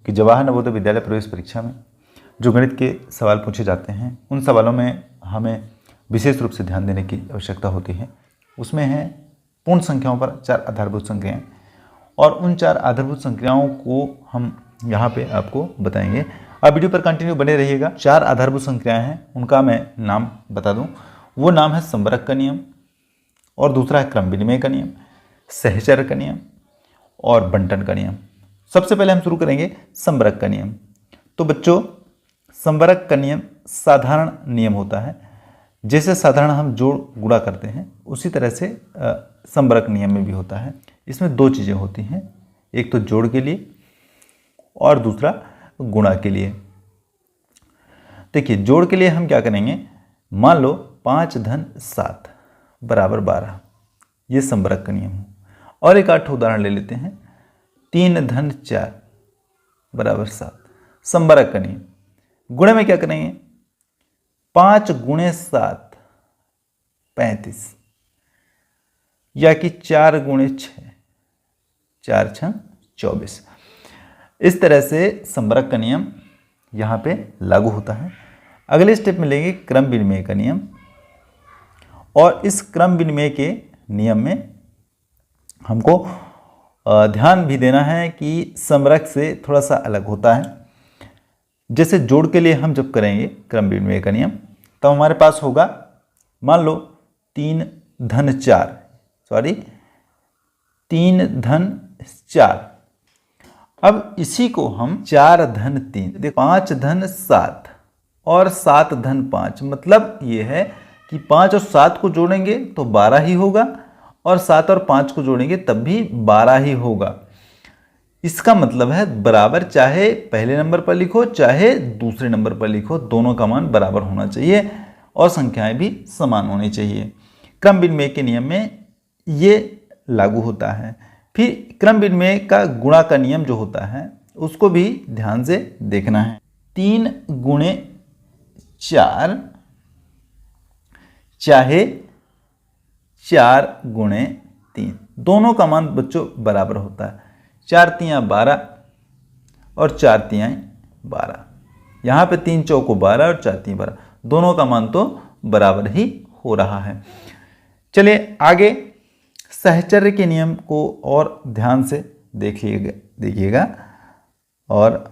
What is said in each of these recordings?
कि जवाहर नवोदय विद्यालय प्रवेश परीक्षा में जो गणित के सवाल पूछे जाते हैं उन सवालों में हमें विशेष रूप से ध्यान देने की आवश्यकता होती है। उसमें है पूर्ण संख्याओं पर 4 आधारभूत संख्याएं, और उन 4 आधारभूत संख्याओं को हम यहाँ पे आपको बताएंगे। आप वीडियो पर कंटिन्यू बने रहिएगा। 4 आधारभूत संख्याएं हैं, उनका मैं नाम बता दूं। वो नाम है संबरक का नियम, और दूसरा है क्रम विनिमय का नियम, सहचर्य का नियम और बंटन का नियम। सबसे पहले हम शुरू करेंगे संबरक का नियम। तो बच्चों, संबरक का नियम साधारण नियम होता है। जैसे साधारण हम जोड़ गुणा करते हैं उसी तरह से संबरक नियम में भी होता है। इसमें 2 चीज़ें होती हैं, एक तो जोड़ के लिए और दूसरा गुणा के लिए। देखिए, जोड़ के लिए हम क्या करेंगे, मान लो 5 धन 7 बराबर 12, ये संबरक का नियम है। और एक 8 उदाहरण ले लेते हैं, 3 धन 4 बराबर 7, संबरक का नियम। गुणे में क्या करेंगे, 5 गुणे 7 35, या कि 4 गुणे 6 4 6 24। इस तरह से संबरक का नियम यहाँ पे लागू होता है। अगले स्टेप में लेंगे क्रम विनिमय का नियम, और इस क्रम विनिमय के नियम में हमको ध्यान भी देना है कि संबरक से थोड़ा सा अलग होता है। जैसे जोड़ के लिए हम जब करेंगे क्रम विनिमय का नियम, तो हमारे पास होगा, मान लो 3 धन 4। अब इसी को हम 4 धन 3, 5 धन 7 और 7 धन 5, मतलब ये है कि 5 और 7 को जोड़ेंगे तो 12 ही होगा, और 7 और 5 को जोड़ेंगे तब भी 12 ही होगा। इसका मतलब है बराबर, चाहे पहले नंबर पर लिखो चाहे दूसरे नंबर पर लिखो, दोनों का मान बराबर होना चाहिए और संख्याएं भी समान होनी चाहिए। क्रम विनिमय के नियम में ये लागू होता है। फिर क्रम विनिमय का गुणा का नियम जो होता है उसको भी ध्यान से देखना है। 3 गुणे 4 चाहे 4 गुणे 3, दोनों का मान बच्चों बराबर होता है। 4 तियाँ 12 और 4 तियाँ 12, यहाँ पे 3 चौको 12 और 4 तियाँ 12, दोनों का मान तो बराबर ही हो रहा है। चलिए आगे सहचर्य के नियम को और ध्यान से देखिएगा और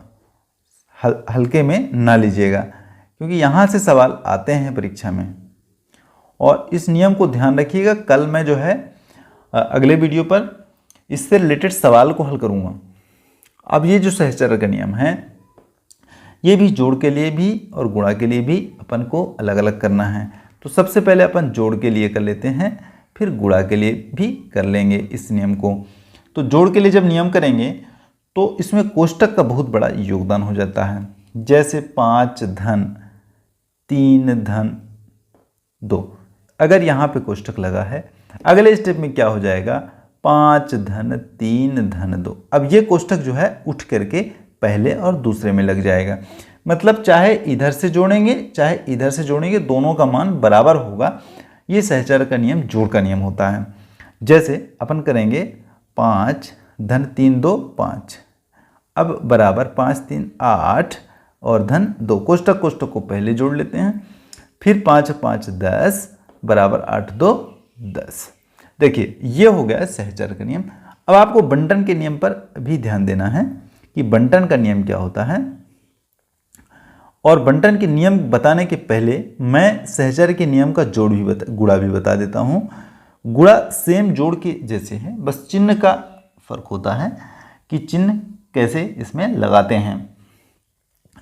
हल्के में ना लीजिएगा, क्योंकि यहाँ से सवाल आते हैं परीक्षा में, और इस नियम को ध्यान रखिएगा। कल मैं जो है अगले वीडियो पर इससे रिलेटेड सवाल को हल करूँगा। अब ये जो सहचर्य का नियम है, ये भी जोड़ के लिए भी और गुणा के लिए भी अपन को अलग अलग करना है। तो सबसे पहले अपन जोड़ के लिए कर लेते हैं, फिर गुणा के लिए भी कर लेंगे इस नियम को। तो जोड़ के लिए जब नियम करेंगे तो इसमें कोष्टक का बहुत बड़ा योगदान हो जाता है। जैसे 5 धन 3 धन 2, अगर यहाँ पे कोष्टक लगा है, अगले स्टेप में क्या हो जाएगा, 5 धन 3 धन 2। अब ये कोष्टक जो है उठ करके पहले और दूसरे में लग जाएगा, मतलब चाहे इधर से जोड़ेंगे चाहे इधर से जोड़ेंगे, दोनों का मान बराबर होगा। ये सहचर्य का नियम जोड़ का नियम होता है। जैसे अपन करेंगे 5 धन 3 2 5, अब बराबर 5 3 8 और धन 2, कोष्टक को पहले जोड़ लेते हैं, फिर 5 5 10 बराबर 8 2 10। देखिए, ये हो गया सहचर्य का नियम। अब आपको बंटन के नियम पर भी ध्यान देना है कि बंटन का नियम क्या होता है, और बंटन के नियम बताने के पहले मैं सहचर्य के नियम का गुणा भी बता देता हूँ। गुणा सेम जोड़ के जैसे है, बस चिन्ह का फर्क होता है कि चिन्ह कैसे इसमें लगाते हैं।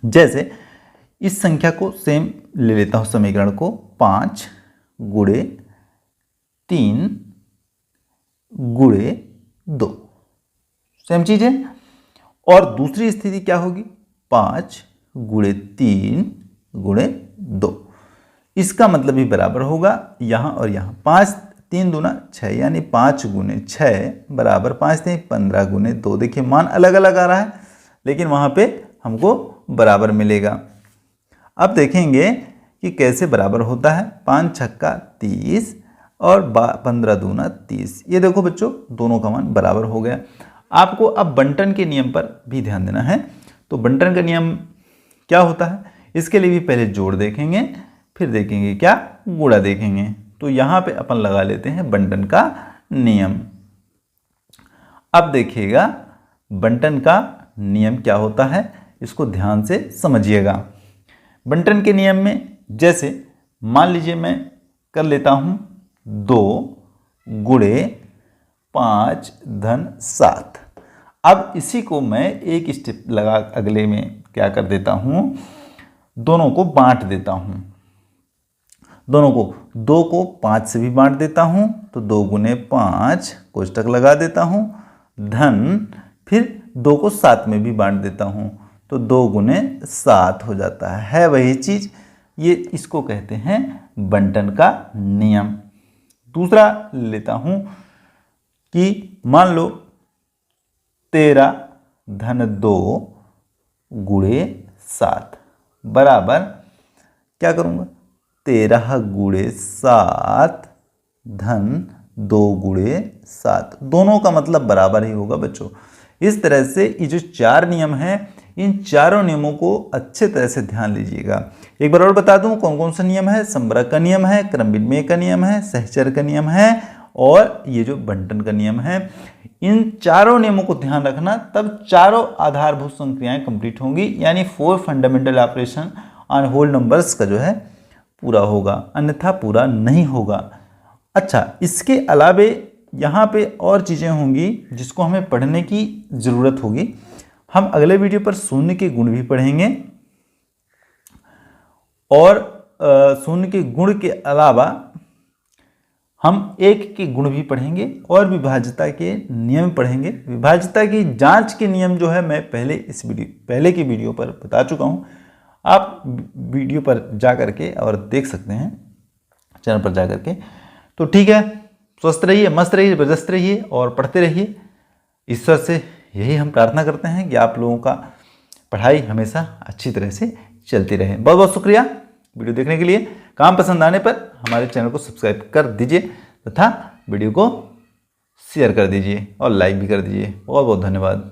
जैसे इस संख्या को सेम ले लेता हूँ समीकरण को, 5 गुणे 3 गुणे 2, सेम चीज़ है। और दूसरी स्थिति क्या होगी, 5 गुणे 3 गुणे 2, इसका मतलब भी बराबर होगा यहाँ और यहाँ। 5 3 दूना 6, यानी 5 गुणे 6 बराबर 5 3 15 गुणे 2। देखिए मान अलग अलग आ रहा है, लेकिन वहाँ पे हमको बराबर मिलेगा। अब देखेंगे कि कैसे बराबर होता है। 5 छक्का 30 और 15 दूना 30। ये देखो बच्चों, दोनों का मान बराबर हो गया। आपको अब बंटन के नियम पर भी ध्यान देना है। तो बंटन का नियम क्या होता है, इसके लिए भी पहले जोड़ देखेंगे, फिर देखेंगे क्या, गुणा देखेंगे। तो यहाँ पे अपन लगा लेते हैं बंटन का नियम। अब देखिएगा बंटन का नियम क्या होता है, इसको ध्यान से समझिएगा। बंटन के नियम में जैसे मान लीजिए मैं कर लेता हूँ 2 गुणे 5 धन 7। अब इसी को मैं एक स्टेप लगा अगले में क्या कर देता हूँ, दोनों को बांट देता हूँ। दोनों को 2 को 5 से भी बांट देता हूँ, तो 2 गुने 5 कोष्टक लगा देता हूँ, धन फिर 2 को 7 में भी बांट देता हूँ, तो 2 गुने 7 हो जाता है वही चीज़। ये इसको कहते हैं बंटन का नियम। दूसरा लेता हूँ कि मान लो 13 धन 2 गुणे 7 बराबर क्या करूँगा, 13 गुणे 7 धन 2 गुणे 7, दोनों का मतलब बराबर ही होगा बच्चों। इस तरह से ये जो 4 नियम हैं, इन चारों नियमों को अच्छे तरह से ध्यान लीजिएगा। एक बार और बता दूं कौन कौन सा नियम है, संवरक का नियम है, क्रम विनिमय का नियम है, सहचर का नियम है और ये जो बंटन का नियम है। इन चारों नियमों को ध्यान रखना, तब चारों आधारभूत संक्रियाएं कंप्लीट होंगी, यानी 4 fundamental operation on whole numbers का जो है पूरा होगा, अन्यथा पूरा नहीं होगा। अच्छा, इसके अलावे यहाँ पे और चीज़ें होंगी जिसको हमें पढ़ने की ज़रूरत होगी। हम अगले वीडियो पर शून्य के गुण भी पढ़ेंगे और शून्य के गुण के अलावा हम 1 के गुण भी पढ़ेंगे और विभाज्यता के नियम पढ़ेंगे। विभाज्यता की जांच के नियम जो है मैं पहले की वीडियो पर बता चुका हूँ, आप वीडियो पर जा करके और देख सकते हैं चैनल पर जा करके। तो ठीक है, स्वस्थ रहिए, मस्त रहिए, जबरदस्त रहिए और पढ़ते रहिए। ईश्वर से यही हम प्रार्थना करते हैं कि आप लोगों का पढ़ाई हमेशा अच्छी तरह से चलती रहे। बहुत बहुत शुक्रिया वीडियो देखने के लिए। काम पसंद आने पर हमारे चैनल को सब्सक्राइब कर दीजिए तथा वीडियो को शेयर कर दीजिए और लाइक भी कर दीजिए। बहुत बहुत धन्यवाद।